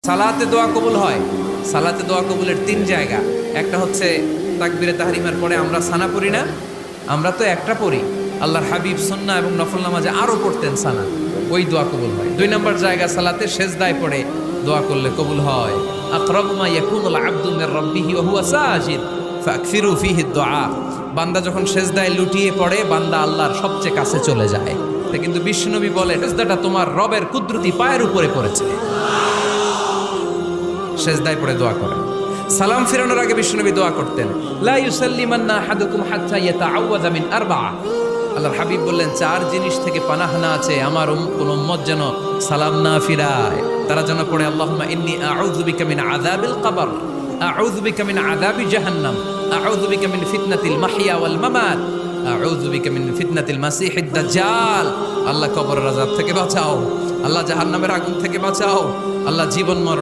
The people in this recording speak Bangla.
সালাতে দোয়া কবুল হয়। সালাতে দোয়া কবুলের 3 জায়গা। একটা হচ্ছে তাকবীরে তাহরিমার পরে আমরা সানা পড়ি না, আমরা তো একটা পড়ি। আল্লাহর হাবিব সুন্নাহ এবং নফল নামাজে আরো পড়তেন সানা, ওই দোয়া কবুল হয়। 2 নম্বর জায়গা সালাতে সেজদায় পড়ে দোয়া করলে কবুল হয়। আকরাবু মা ইয়াকুনুল আবদু মির রাব্বিহি ওয়া হুয়া সাজিদ ফাকসিরু ফিহি দুআ। বান্দা যখন সেজদায় লুটিয়ে পড়ে, বান্দা আল্লাহর সবচেয়ে কাছে চলে যায়। তা কিন্তু বিশ্বনবী বলে, সেজদাটা তোমার রবের কুদরতি পায়ের উপরে পড়েছে। সেজদায় পড়ে দোয়া করেন। সালাম ফিরানোর আগে বিশ্বনবী দোয়া করতেন, লা ইউসাল্লিমান্না আহাদুকুম হাত্তা ইয়াতাআওয়াযা মিন আরবা'a। আল্লাহর হাবিব বললেন, 4 জিনিস থেকে পানাহ না আছে আমার কোন উম্মত যেন সালাম না ফিরায়। তারা যেন পড়ে, আল্লাহুম্মা ইন্নী আউযু বিকা মিন আযাবিল কবর, আউযু বিকা মিন আযাবি জাহান্নাম, আউযু বিকা মিন ফিতনাতিল মাহইয়া ওয়াল মামাত, আউযু বিকা মিন ফিতনাতিল মাসিহিদ দাজ্জাল। আল্লাহ কবরের আযাব থেকে বাঁচাও, আল্লাহ জাহান্নামের আগুন থেকে বাঁচাও, আল্লাহ জীবন